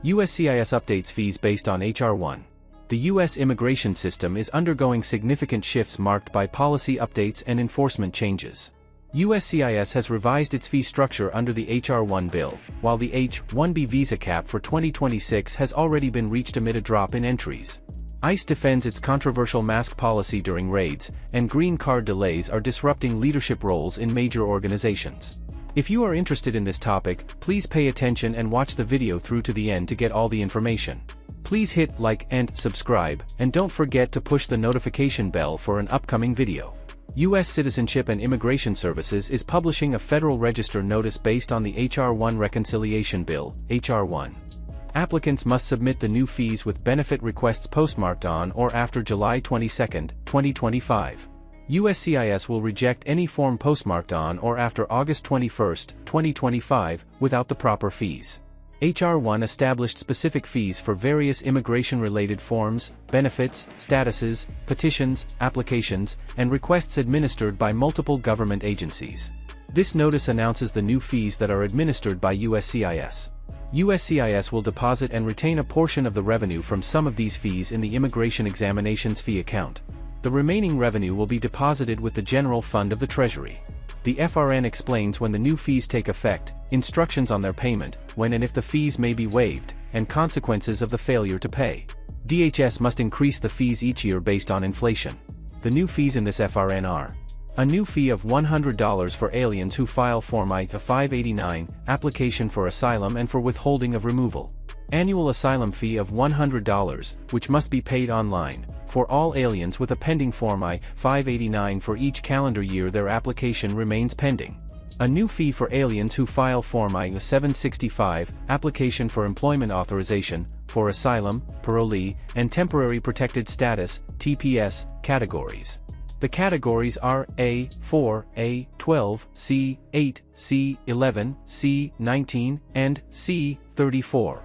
USCIS updates fees based on H.R. 1. The U.S. immigration system is undergoing significant shifts marked by policy updates and enforcement changes. USCIS has revised its fee structure under the H.R. 1 bill, while the H-1B visa cap for 2026 has already been reached amid a drop in entries. ICE defends its controversial mask policy during raids, and green card delays are disrupting leadership roles in major organizations. If you are interested in this topic, please pay attention and watch the video through to the end to get all the information. Please hit like and subscribe, and don't forget to push the notification bell for an upcoming video. U.S. Citizenship and Immigration Services is publishing a Federal Register notice based on the H.R. 1 Reconciliation Bill, H.R. 1. Applicants must submit the new fees with benefit requests postmarked on or after July 22, 2025. USCIS will reject any form postmarked on or after August 21, 2025, without the proper fees. H.R. 1 established specific fees for various immigration-related forms, benefits, statuses, petitions, applications, and requests administered by multiple government agencies. This notice announces the new fees that are administered by USCIS. USCIS will deposit and retain a portion of the revenue from some of these fees in the Immigration Examinations Fee account. The remaining revenue will be deposited with the General Fund of the Treasury. The FRN explains when the new fees take effect, instructions on their payment, when and if the fees may be waived, and consequences of the failure to pay. DHS must increase the fees each year based on inflation. The new fees in this FRN are: a new fee of $100 for aliens who file Form I-589, application for asylum and for withholding of removal. Annual asylum fee of $100, which must be paid online, for all aliens with a pending Form I-589 for each calendar year their application remains pending. A new fee for aliens who file Form I-765, application for employment authorization, for asylum, parolee, and temporary protected status, TPS, categories. The categories are A4, A12, C8, C11, C19, and C34.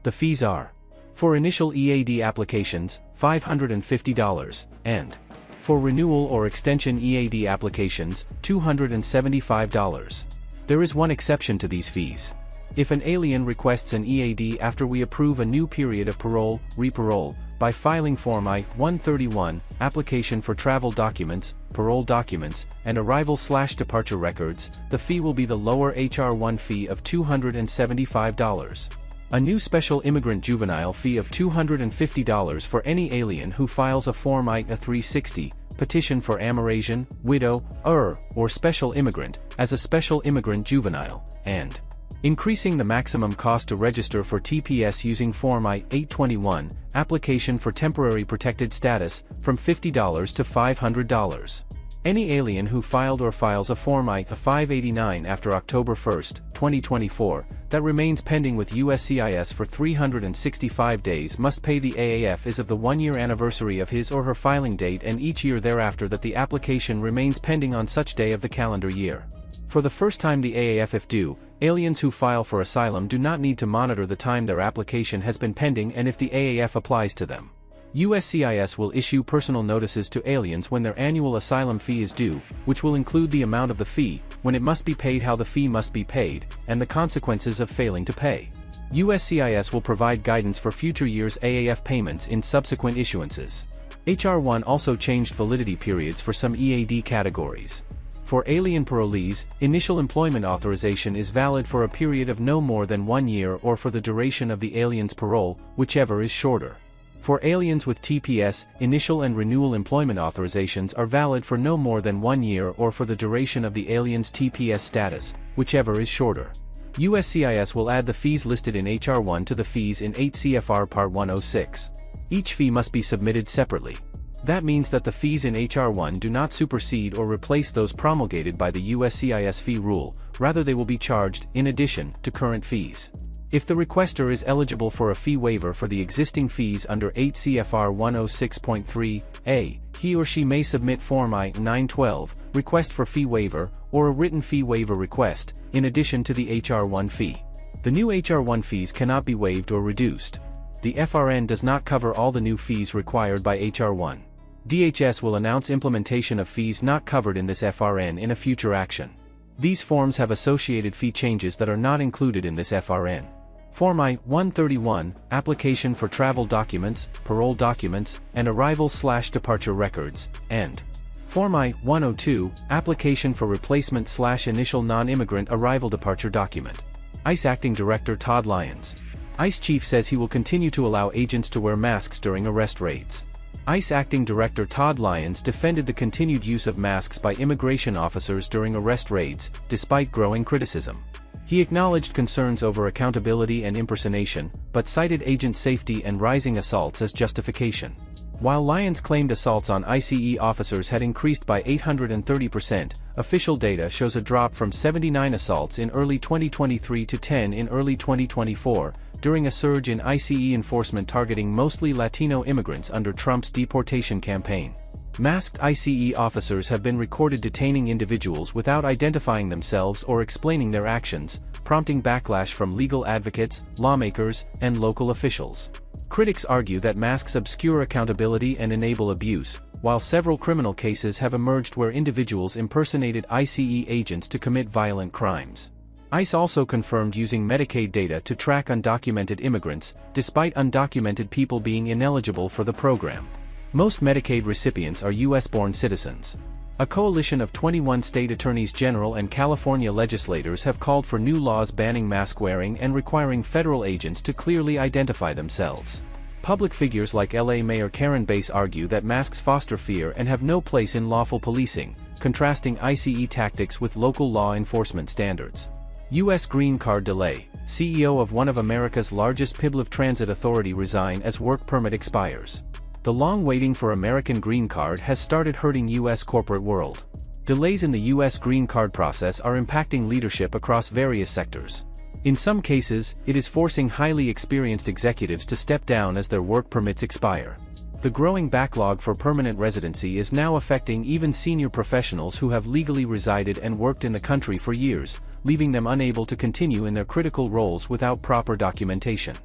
The fees are: for initial EAD applications, $550, and for renewal or extension EAD applications, $275. There is one exception to these fees. If an alien requests an EAD after we approve a new period of parole, reparole, by filing Form I-131, application for travel documents, parole documents, and arrival/departure records, the fee will be the lower H.R. 1 fee of $275. A new special immigrant juvenile fee of $250 for any alien who files a Form I-360, petition for amerasian, widow, or special immigrant, as a special immigrant juvenile, and increasing the maximum cost to register for TPS using Form I-821, application for temporary protected status, from $50 to $500. Any alien who filed or files a Form I-589 after October 1, 2024, that remains pending with USCIS for 365 days must pay the AAF as of the one-year anniversary of his or her filing date and each year thereafter that the application remains pending on such day of the calendar year. For the first time the AAF if due, aliens who file for asylum do not need to monitor the time their application has been pending and if the AAF applies to them. USCIS will issue personal notices to aliens when their annual asylum fee is due, which will include the amount of the fee, when it must be paid, how the fee must be paid, and the consequences of failing to pay. USCIS will provide guidance for future years' AAF payments in subsequent issuances. H.R. 1 also changed validity periods for some EAD categories. For alien parolees, initial employment authorization is valid for a period of no more than 1 year or for the duration of the alien's parole, whichever is shorter. For aliens with TPS, initial and renewal employment authorizations are valid for no more than 1 year or for the duration of the alien's TPS status, whichever is shorter. USCIS will add the fees listed in H.R. 1 to the fees in 8 CFR Part 106. Each fee must be submitted separately. That means that the fees in H.R. 1 do not supersede or replace those promulgated by the USCIS fee rule, rather they will be charged, in addition, to current fees. If the requester is eligible for a fee waiver for the existing fees under 8 CFR 106.3a, he or she may submit Form I-912, request for fee waiver, or a written fee waiver request, in addition to the H.R. 1 fee. The new H.R. 1 fees cannot be waived or reduced. The FRN does not cover all the new fees required by H.R. 1. DHS will announce implementation of fees not covered in this FRN in a future action. These forms have associated fee changes that are not included in this FRN. Form I-131, application for travel documents, parole documents, and arrival/departure records, and Form I-102, application for replacement/initial non-immigrant arrival-departure document. ICE Acting Director Todd Lyons. ICE Chief says he will continue to allow agents to wear masks during arrest raids. ICE Acting Director Todd Lyons defended the continued use of masks by immigration officers during arrest raids, despite growing criticism. He acknowledged concerns over accountability and impersonation, but cited agent safety and rising assaults as justification. While Lyons claimed assaults on ICE officers had increased by 830%, official data shows a drop from 79 assaults in early 2023 to 10 in early 2024, during a surge in ICE enforcement targeting mostly Latino immigrants under Trump's deportation campaign. Masked ICE officers have been recorded detaining individuals without identifying themselves or explaining their actions, prompting backlash from legal advocates, lawmakers, and local officials. Critics argue that masks obscure accountability and enable abuse, while several criminal cases have emerged where individuals impersonated ICE agents to commit violent crimes. ICE also confirmed using Medicaid data to track undocumented immigrants, despite undocumented people being ineligible for the program. Most Medicaid recipients are U.S.-born citizens. A coalition of 21 state attorneys general and California legislators have called for new laws banning mask wearing and requiring federal agents to clearly identify themselves. Public figures like LA Mayor Karen Bass argue that masks foster fear and have no place in lawful policing, contrasting ICE tactics with local law enforcement standards. U.S. Green Card delay. CEO of one of America's largest PIBLIV transit authority resign as work permit expires. The long waiting for American Green Card has started hurting U.S. corporate world. Delays in the U.S. Green Card process are impacting leadership across various sectors. In some cases, it is forcing highly experienced executives to step down as their work permits expire. The growing backlog for permanent residency is now affecting even senior professionals who have legally resided and worked in the country for years, leaving them unable to continue in their critical roles without proper documentation.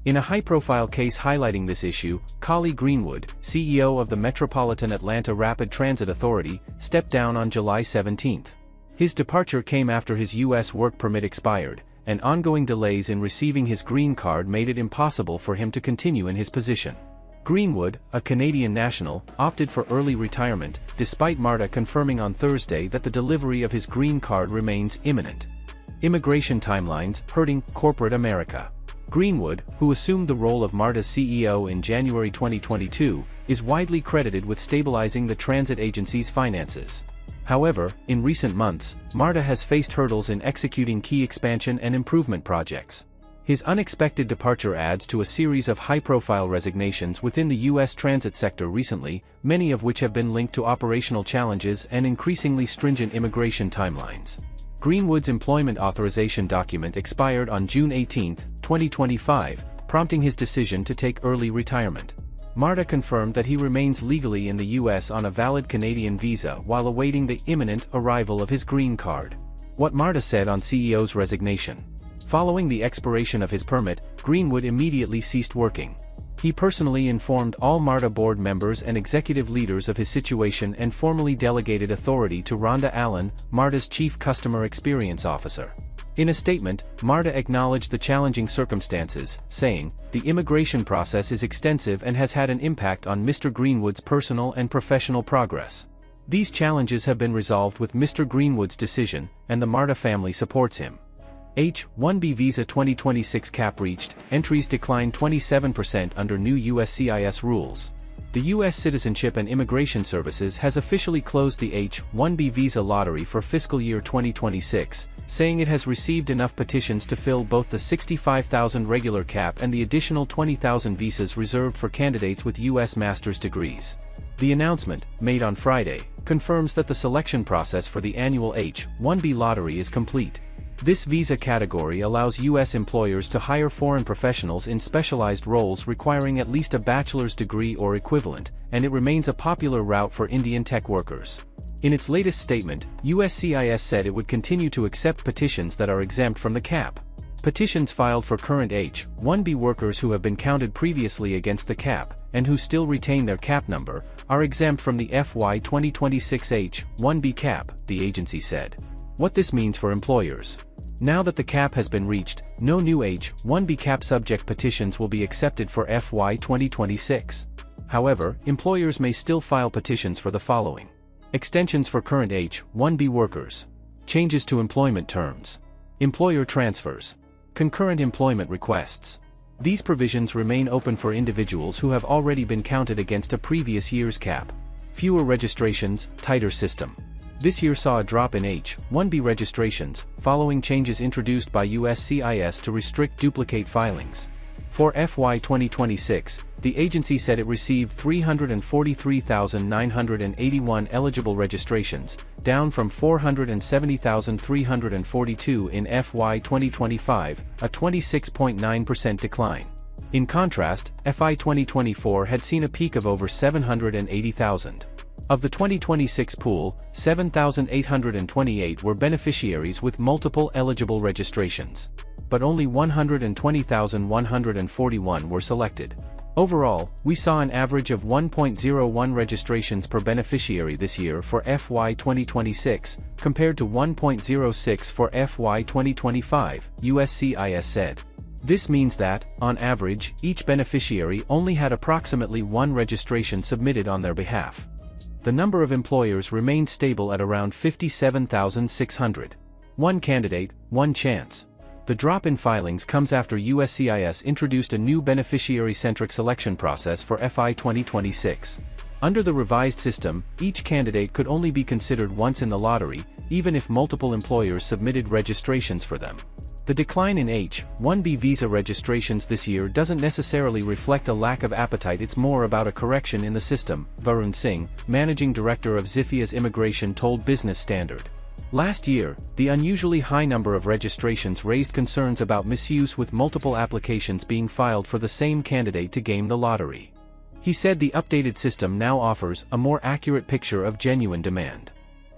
In a high-profile case highlighting this issue, Collie Greenwood, CEO of the Metropolitan Atlanta Rapid Transit Authority, stepped down on July 17. His departure came after his U.S. work permit expired, and ongoing delays in receiving his green card made it impossible for him to continue in his position. Greenwood, a Canadian national, opted for early retirement, despite MARTA confirming on Thursday that the delivery of his green card remains imminent. Immigration timelines hurting corporate America. Greenwood, who assumed the role of MARTA's CEO in January 2022, is widely credited with stabilizing the transit agency's finances. However, in recent months, MARTA has faced hurdles in executing key expansion and improvement projects. His unexpected departure adds to a series of high-profile resignations within the U.S. transit sector recently, many of which have been linked to operational challenges and increasingly stringent immigration timelines. Greenwood's employment authorization document expired on June 18, 2025, prompting his decision to take early retirement. MARTA confirmed that he remains legally in the U.S. on a valid Canadian visa while awaiting the imminent arrival of his green card. What MARTA said on CEO's resignation. Following the expiration of his permit, Greenwood immediately ceased working. He personally informed all MARTA board members and executive leaders of his situation and formally delegated authority to Rhonda Allen, MARTA's Chief Customer Experience Officer. In a statement, MARTA acknowledged the challenging circumstances, saying, "The immigration process is extensive and has had an impact on Mr. Greenwood's personal and professional progress. These challenges have been resolved with Mr. Greenwood's decision, and the MARTA family supports him." H-1B visa 2026 cap reached, entries declined 27% under new USCIS rules. The U.S. Citizenship and Immigration Services has officially closed the H-1B visa lottery for fiscal year 2026, saying it has received enough petitions to fill both the 65,000 regular cap and the additional 20,000 visas reserved for candidates with U.S. master's degrees. The announcement, made on Friday, confirms that the selection process for the annual H-1B lottery is complete. This visa category allows U.S. employers to hire foreign professionals in specialized roles requiring at least a bachelor's degree or equivalent, and it remains a popular route for Indian tech workers. In its latest statement, USCIS said it would continue to accept petitions that are exempt from the cap. Petitions filed for current H-1B workers who have been counted previously against the cap, and who still retain their cap number, are exempt from the FY 2026 H-1B cap, the agency said. What this means for employers. Now that the cap has been reached, no new H-1B cap subject petitions will be accepted for FY 2026. However, employers may still file petitions for the following: extensions for current H-1B workers, changes to employment terms, employer transfers, concurrent employment requests. These provisions remain open for individuals who have already been counted against a previous year's cap. Fewer registrations, tighter system. This year saw a drop in H-1B registrations, following changes introduced by USCIS to restrict duplicate filings. For FY 2026, the agency said it received 343,981 eligible registrations, down from 470,342 in FY 2025, a 26.9% decline. In contrast, FY 2024 had seen a peak of over 780,000. Of the 2026 pool, 7,828 were beneficiaries with multiple eligible registrations. But only 120,141 were selected. Overall, we saw an average of 1.01 registrations per beneficiary this year for FY 2026, compared to 1.06 for FY 2025, USCIS said. This means that, on average, each beneficiary only had approximately one registration submitted on their behalf. The number of employers remained stable at around 57,600. One candidate, one chance. The drop in filings comes after USCIS introduced a new beneficiary-centric selection process for FY 2026. Under the revised system, each candidate could only be considered once in the lottery, even if multiple employers submitted registrations for them. The decline in H-1B visa registrations this year doesn't necessarily reflect a lack of appetite, it's more about a correction in the system, Varun Singh, managing director of USCIS Immigration told Business Standard. Last year, the unusually high number of registrations raised concerns about misuse, with multiple applications being filed for the same candidate to game the lottery. He said the updated system now offers a more accurate picture of genuine demand.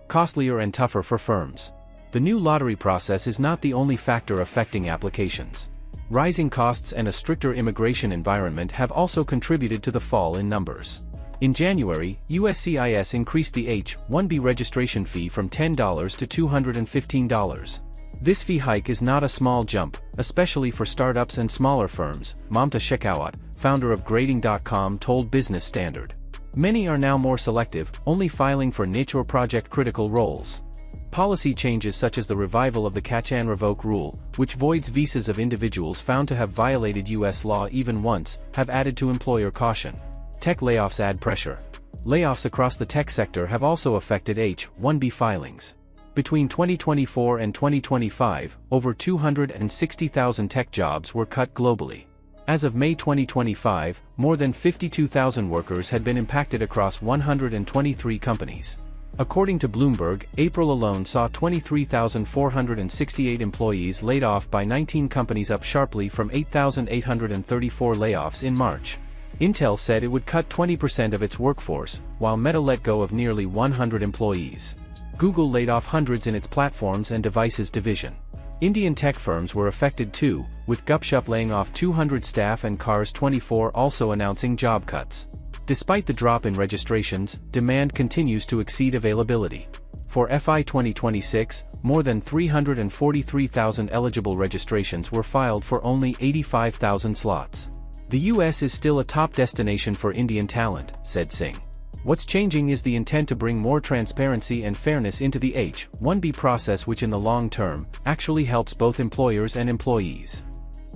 Costlier and tougher for firms. The new lottery process is not the only factor affecting applications. Rising costs and a stricter immigration environment have also contributed to the fall in numbers. In January, USCIS increased the H-1B registration fee from $10 to $215. This fee hike is not a small jump, especially for startups and smaller firms, Mamta Shekhawat, founder of Grading.com told Business Standard. Many are now more selective, only filing for niche or project-critical roles. Policy changes such as the revival of the catch-and-revoke rule, which voids visas of individuals found to have violated U.S. law even once, have added to employer caution. Tech layoffs add pressure. Layoffs across the tech sector have also affected H-1B filings. Between 2024 and 2025, over 260,000 tech jobs were cut globally. As of May 2025, more than 52,000 workers had been impacted across 123 companies. According to Bloomberg, April alone saw 23,468 employees laid off by 19 companies, up sharply from 8,834 layoffs in March. Intel said it would cut 20% of its workforce, while Meta let go of nearly 100 employees. Google laid off hundreds in its platforms and devices division. Indian tech firms were affected too, with Gupshup laying off 200 staff and Cars24 also announcing job cuts. Despite the drop in registrations, demand continues to exceed availability. For FY 2026, more than 343,000 eligible registrations were filed for only 85,000 slots. The US is still a top destination for Indian talent, said Singh. What's changing is the intent to bring more transparency and fairness into the H-1B process, which in the long term, actually helps both employers and employees.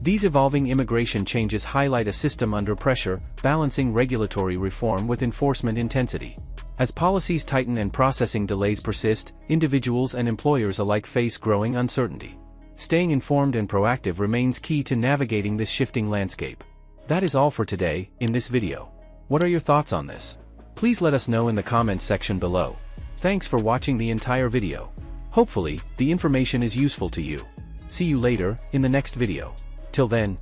These evolving immigration changes highlight a system under pressure, balancing regulatory reform with enforcement intensity. As policies tighten and processing delays persist, individuals and employers alike face growing uncertainty. Staying informed and proactive remains key to navigating this shifting landscape. That is all for today, in this video. What are your thoughts on this? Please let us know in the comments section below. Thanks for watching the entire video. Hopefully, the information is useful to you. See you later, in the next video. Till then,